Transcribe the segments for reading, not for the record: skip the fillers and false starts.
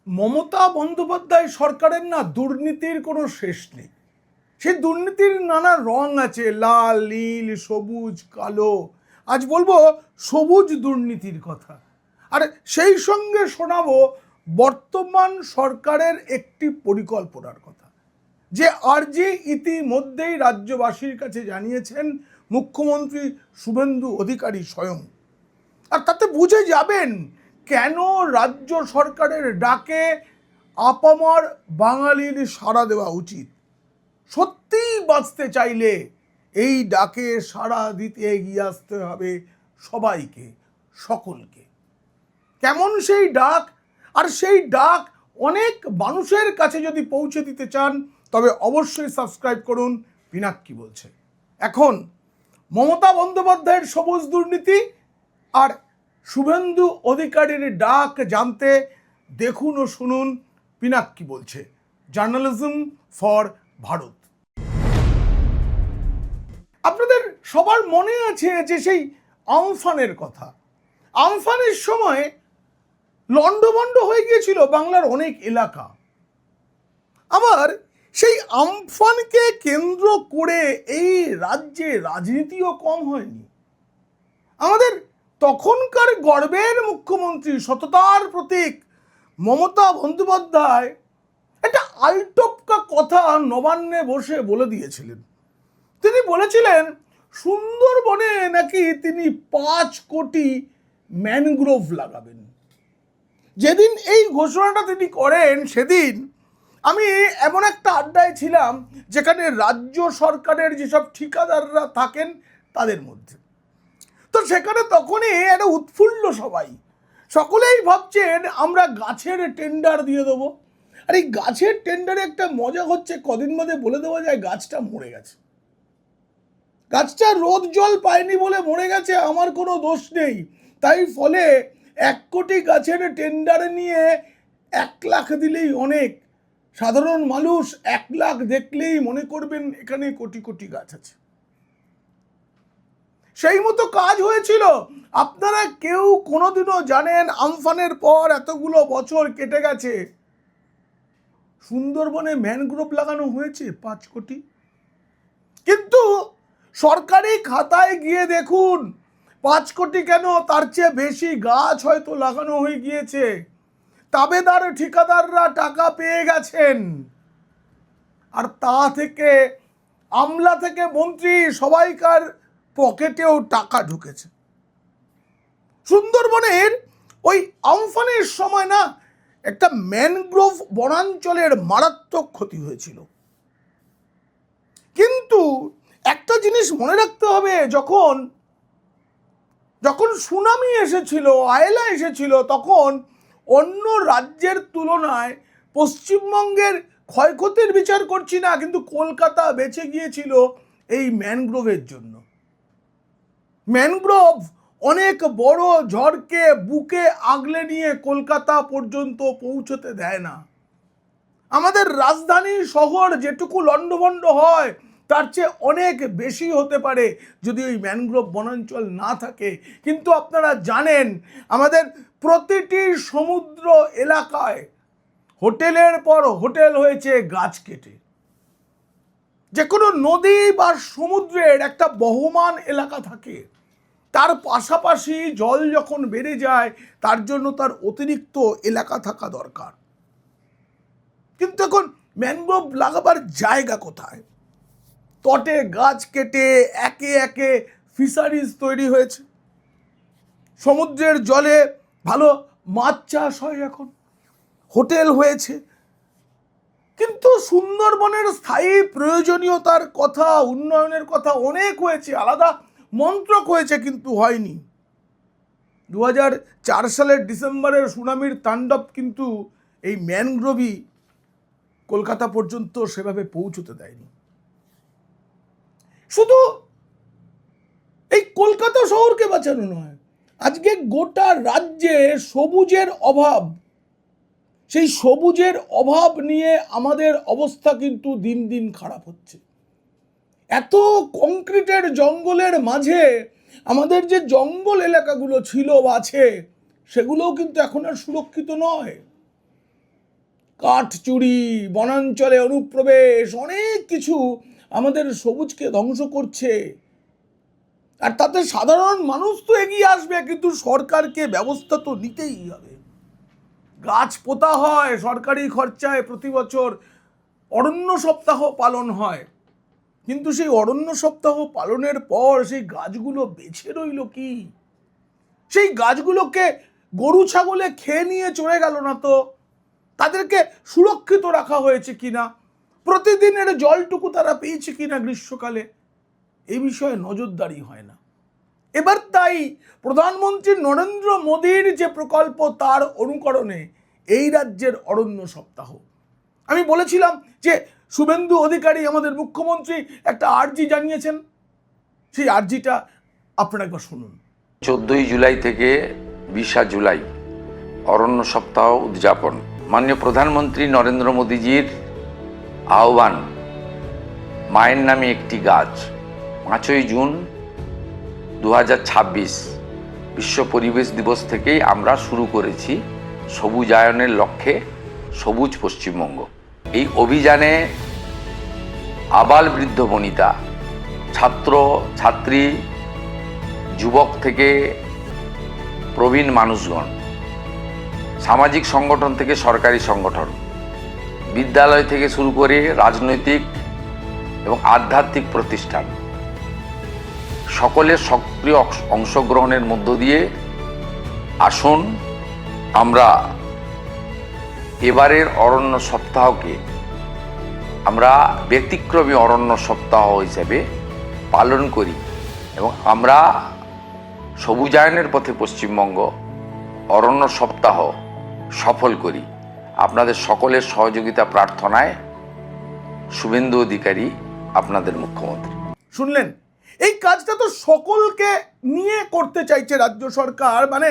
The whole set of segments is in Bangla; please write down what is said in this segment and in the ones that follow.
মমতা বন্দ্যোপাধ্যায় সরকারের না দুর্নীতির কোনো শেষ নেই। সেই দুর্নীতির নানা রং আছে, লাল, নীল, সবুজ, কালো। আজ বলবো সবুজ দুর্নীতির কথা। আর সেই সঙ্গে শোনাবো বর্তমান সরকারের একটি পরিকল্পনার কথা, যে আরজি ইতিমধ্যেই রাজ্যবাসীর কাছে জানিয়েছেন মুখ্যমন্ত্রী শুভেন্দু অধিকারী স্বয়ং। আর তাতে বুঝে যাবেন কেন রাজ্য সরকারের ডাকে আপামর বাঙালির সাড়া দেওয়া উচিত। সত্যিই বাঁচতে চাইলে এই ডাকে সাড়া দিতে এগিয়ে আসতে হবে সবাইকে, সকলকে। কেমন সেই ডাক, আর সেই ডাক অনেক মানুষের কাছে যদি পৌঁছে দিতে চান তবে অবশ্যই সাবস্ক্রাইব করুন পিনাক্কি বলছে। এখন মমতা বন্দ্যোপাধ্যায়ের সবুজ দুর্নীতি আর শুভেন্দু অধিকারীর ডাক জানতে দেখুন ও শুনুন পিনাক্কি বলছে, জার্নালিজম ফর ভারত। আপনাদের সবার মনে আছে যে সেই আমফানের কথা। আমফানের সময় লন্ডভন্ড হয়ে গিয়েছিল বাংলার অনেক এলাকা। আবার সেই আমফানকে কেন্দ্র করে এই রাজ্যে রাজনীতিও কম হয়নি। আমাদের তখনকার গর্বের মুখ্যমন্ত্রী, সততার প্রতীক মমতা বন্দ্যোপাধ্যায় একটা আলটপকা কথা নবান্নে বসে বলে দিয়েছিলেন। তিনি বলেছিলেন সুন্দরবনে নাকি তিনি 5 কোটি ম্যানগ্রোভ লাগাবেন। যেদিন এই ঘোষণাটা তিনি করেন সেদিন আমি এমন একটা আড্ডায় ছিলাম যেখানে রাজ্য সরকারের যেসব ঠিকাদাররা থাকেন তাদের মধ্যে। তো সেখানে তখনই একটা উৎফুল্ল সবাই, সকলেই ভাবছেন আমরা গাছের টেন্ডার দিয়ে দেবো। আর এই গাছের টেন্ডারে একটা মজা হচ্ছে, কদিন বাদে বলে দেওয়া যায় গাছটা মরে গেছে। গাছটা রোদ জল পায়নি বলে মরে গেছে, আমার কোনো দোষ নেই। তাই ফলে 1 কোটি গাছের টেন্ডার নিয়ে 1 লাখ দিলেই অনেক। সাধারণ মানুষ 1 লাখ দেখলেই মনে করবেন এখানে কোটি কোটি গাছ আছে। সেই মতো কাজ হয়েছিল। আপনারা কেউ কোনোদিনও জানেন আমফানের পর এতগুলো বছর কেটে গেছে সুন্দরবনে ম্যানগ্রোভ লাগানো হয়েছে 5 কোটি? কিন্তু সরকারি খাতায় গিয়ে দেখুন 5 কোটি কেন, তার চেয়ে বেশি গাছ হয়তো লাগানো হয়ে গিয়েছে। তাবেদার ঠিকাদাররা টাকা পেয়ে গেছেন, আর তা থেকে আমলা থেকে মন্ত্রী সবাইকার পকেটেও টাকা ঢুকেছে। সুন্দরবনের ওই আমফানের সময় না একটা ম্যানগ্রোভ বনাঞ্চলের মারাত্মক ক্ষতি হয়েছিল। কিন্তু একটা জিনিস মনে রাখতে হবে, যখন যখন সুনামি এসেছিল, আয়লা এসেছিল, তখন অন্য রাজ্যের তুলনায় পশ্চিমবঙ্গের ক্ষয়ক্ষতির বিচার করছি না, কিন্তু কলকাতা বেঁচে গিয়েছিল এই ম্যানগ্রোভের জন্য। ম্যানগ্রোভ অনেক বড় ঝড়কে বুকে আগলে নিয়ে কলকাতা পর্যন্ত পৌঁছতে দেয় না। আমাদের রাজধানী শহর যেটুকু লন্ডভন্ড হয় তার চেয়ে অনেক বেশি হতে পারে যদি ওই ম্যানগ্রোভ বনাঞ্চল না থাকে। কিন্তু আপনারা জানেন আমাদের প্রতিটি সমুদ্র এলাকায় হোটেলের পর হোটেল হয়েছে গাছ কেটে। যে কোনো নদী বা সমুদ্রের একটা বহমান এলাকা থাকে, তার পাশাপাশি জল যখন বেড়ে যায় তার জন্য তার অতিরিক্ত এলাকা থাকা দরকার। কিন্তু এখন ম্যানগ্রোভ লাগাবার জায়গা কোথায়? তটে গাছ কেটে একে একে ফিশারিজ তৈরি হয়েছে, সমুদ্রের জলে ভালো মাছ চাষ হয়, এখন হোটেল হয়েছে। কিন্তু সুন্দরবনের স্থায়ী প্রয়োজনীয়তার কথা, উন্নয়নের কথা অনেক হয়েছে, আলাদা মন্ত্রক হয়েছে, কিন্তু হয়নি। 2004 সালের ডিসেম্বরের সুনামির তাণ্ডব কিন্তু এই ম্যানগ্রোভই কলকাতা পর্যন্ত সেভাবে পৌঁছতে দেয়নি। শুধু এই কলকাতা শহরকে বাঁচানো নয়, আজকে গোটা রাজ্যে সবুজের অভাব। সেই সবুজের অভাব নিয়ে আমাদের অবস্থা কিন্তু দিন দিন খারাপ হচ্ছে। এত কংক্রিটের জঙ্গলের মাঝে আমাদের যে জঙ্গল এলাকাগুলো ছিল বা আছে সেগুলোও কিন্তু এখন আর সুরক্ষিত নয়। কাঠ চুরি, বনাঞ্চলে অনুপ্রবেশ, অনেক কিছু আমাদের সবুজকে ধ্বংস করছে। আর তাতে সাধারণ মানুষ তো এগিয়ে আসবে, কিন্তু সরকারকে ব্যবস্থা তো নিতেই হবে। গাছ পোতা হয় সরকারি খরচায়, প্রতি বছর অরণ্য সপ্তাহ পালন হয়, কিন্তু সেই অরণ্য সপ্তাহ পালনের পর সেই গাছগুলো বেঁচে রইল কি? সেই গাছগুলোকে গরু ছাগলে খেয়ে নিয়ে চলে গেল না তো? তাদেরকে সুরক্ষিত রাখা হয়েছে কিনা, প্রতিদিনের জলটুকু তারা পেয়েছে কিনা গ্রীষ্মকালে, এই বিষয়ে নজরদারি হয় না। এবার তাই প্রধানমন্ত্রী নরেন্দ্র মোদীর যে প্রকল্প, তার অনুকরণে এই রাজ্যের অরণ্য সপ্তাহ। আমি বলেছিলাম যে শুভেন্দু অধিকারী আমাদের মুখ্যমন্ত্রী একটা আর্জি জানিয়েছেন, সেই আর্জিটা আপনারা একবার শুনুন। 14 জুলাই থেকে 20 জুলাই অরণ্য সপ্তাহ উদযাপন। মাননীয় প্রধানমন্ত্রী নরেন্দ্র মোদীজির আহ্বান, মায়ের নামে একটি গাছ। 5ই জুন 2026 বিশ্ব পরিবেশ দিবস থেকেই আমরা শুরু করেছি সবুজায়নের লক্ষ্যে সবুজ পশ্চিমবঙ্গ। এই অভিযানে আবাল বৃদ্ধ বনিতা, ছাত্র ছাত্রী, যুবক থেকে প্রবীণ মানুষগণ, সামাজিক সংগঠন থেকে সরকারি সংগঠন, বিদ্যালয় থেকে শুরু করে রাজনৈতিক এবং আধ্যাত্মিক প্রতিষ্ঠান, সকলের সক্রিয় অংশগ্রহণের মধ্য দিয়ে আসুন আমরা এবারের অরণ্য সপ্তাহকে আমরা ব্যতিক্রমী অরণ্য সপ্তাহ হিসেবে পালন করি এবং আমরা সবুজায়নের পথে পশ্চিমবঙ্গ অরণ্য সপ্তাহ সফল করি। আপনাদের সকলের সহযোগিতা প্রার্থনায় শুভেন্দু অধিকারী, আপনাদের মুখ্যমন্ত্রী। শুনলেন, এই কাজটা তো সকলকে নিয়ে করতে চাইছে রাজ্য সরকার, মানে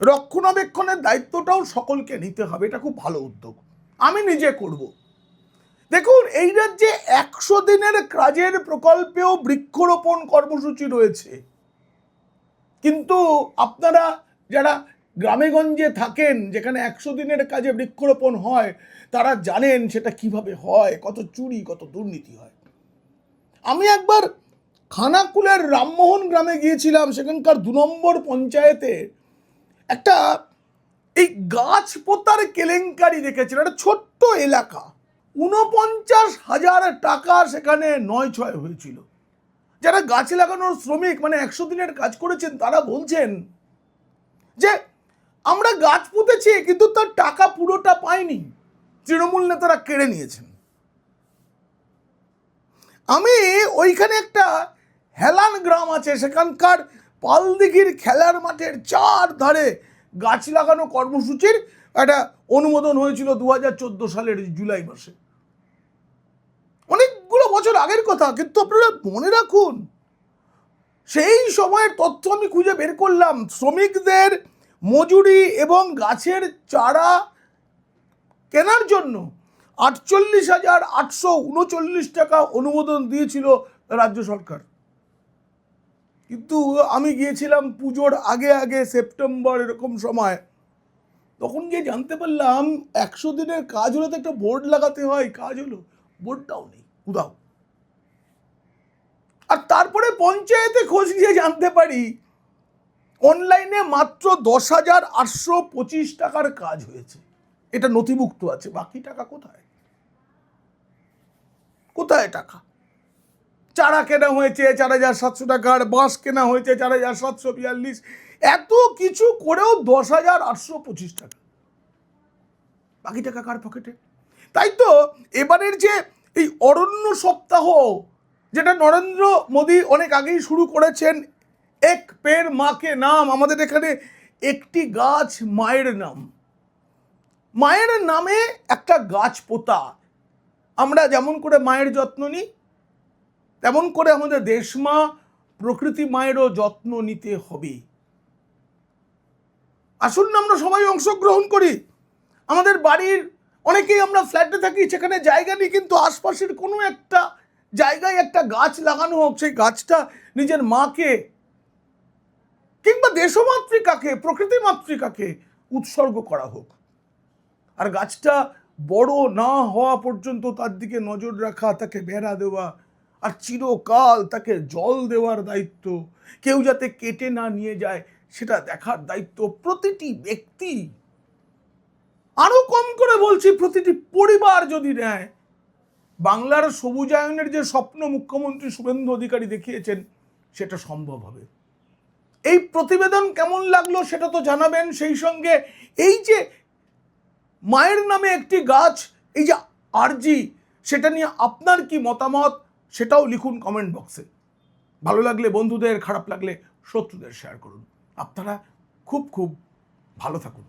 রক্ষণাবেক্ষণের দায়িত্বটাও সকলকে নিতে হবে। এটা খুব ভালো উদ্যোগ, আমি নিজে করব। দেখুন, এই রাজ্যে 100 দিনের কাজের প্রকল্পেও বৃক্ষরোপণ কর্মসূচি রয়েছে, কিন্তু আপনারা যারা গ্রামেগঞ্জে থাকেন, যেখানে 100 দিনের কাজে বৃক্ষরোপণ হয়, তারা জানেন সেটা কিভাবে হয়, কত চুরি, কত দুর্নীতি হয়। আমি একবার খানাকুলের রামমোহন গ্রামে গিয়েছিলাম, সেখানকার 2 নম্বর পঞ্চায়েতে একটা এই গাছ পোতার কেলেঙ্কারি দেখেছিলাম। একটা ছোট্ট এলাকা, 49,000 টাকা সেখানে নয় ছয় হয়েছিল। যারা গাছ লাগানোর শ্রমিক, মানে 100 দিনের কাজ করেছেন, তারা বলছেন যে আমরা গাছ পুঁতেছি, কিন্তু তার টাকা পুরোটা পাইনি, তৃণমূল নেতারা কেড়ে নিয়েছেন। আমি ওইখানে একটা হেলান গ্রাম আছে, সেখানকার পালদিঘির খেলার মাঠের চারধারে গাছ লাগানো কর্মসূচির একটা অনুমোদন হয়েছিল 2014 সালের জুলাই মাসে। অনেকগুলো বছর আগের কথা, কিন্তু আপনারা মনে রাখুন সেই সময়ের তথ্য আমি খুঁজে বের করলাম। শ্রমিকদের মজুরি এবং গাছের চারা কেনার জন্য 48,839 টাকা অনুমোদন দিয়েছিল রাজ্য সরকার। কিন্তু আমি গিয়েছিলাম পুজোর আগে আগে, সেপ্টেম্বর এরকম সময়, তখন গিয়ে জানতে পারলাম 100 দিনের কাজ হলে তো একটা বোর্ড লাগাতে হয়, কাজ হলো, বোর্ডটাও নেই, উদাও। আর তারপরে পঞ্চায়েতে খোঁজ নিয়ে জানতে পারি অনলাইনে মাত্র 10,825 টাকার কাজ হয়েছে, এটা নথিভুক্ত আছে। বাকি টাকা কোথায়? কোথায় টাকা? চারা কেনা হয়েছে 4,700 টাকার, বাঁশ কেনা হয়েছে 4,742, এত কিছু করেও 10,825 টাকা। বাকি টাকা কার পকেটে? তাই তো এবারের যে এই অরণ্য সপ্তাহ, যেটা নরেন্দ্র মোদী অনেক আগেই শুরু করেছেন, এক পেড় মাকে নাম, আমাদের এখানে একটি গাছ মায়ের নাম, মায়ের নামে একটা গাছ পোতা। আমরা যেমন করে মায়ের যত্ন নিই, তেমন করে আমাদের দেশমা প্রকৃতি মায়েরও যত্ন নিতে হবে। আসুন না আমরা সবাই অংশগ্রহণ করি। আমাদের বাড়ির অনেকেই আমরা ফ্ল্যাটে থাকি, সেখানে জায়গা নেই, কিন্তু আশপাশের কোনো একটা জায়গায় একটা গাছ লাগানো হোক, সেই গাছটা নিজের মাকে কিংবা দেশমাতৃকাকে, প্রকৃতি মাতৃকাকে উৎসর্গ করা হোক। আর গাছটা বড় না হওয়া পর্যন্ত তার দিকে নজর রাখা, তাকে বেড়া দেওয়া, আর চিরকাল তাকে জল দেওয়ার দায়িত্ব, কেউ যাতে কেটে না নিয়ে যায় সেটা দেখার দায়িত্ব প্রতিটি ব্যক্তি, আরো কম করে বলছি প্রতিটি পরিবার যদি নেয়, বাংলার সবুজায়নের যে স্বপ্ন মুখ্যমন্ত্রী শুভেন্দু অধিকারী দেখিয়েছেন সেটা সম্ভব হবে। এই প্রতিবেদন কেমন লাগলো সেটা তো জানাবেন। সেই সঙ্গে এই যে মায়ের নামে একটি গাছ, এই যে আরজি, সেটা নিয়ে আপনার কি মতামত সেটাও লিখুন কমেন্ট বক্সে। ভালো লাগলে বন্ধুদের, খারাপ লাগলে শত্রুদের শেয়ার করুন। আপনারা খুব খুব ভালো থাকুন।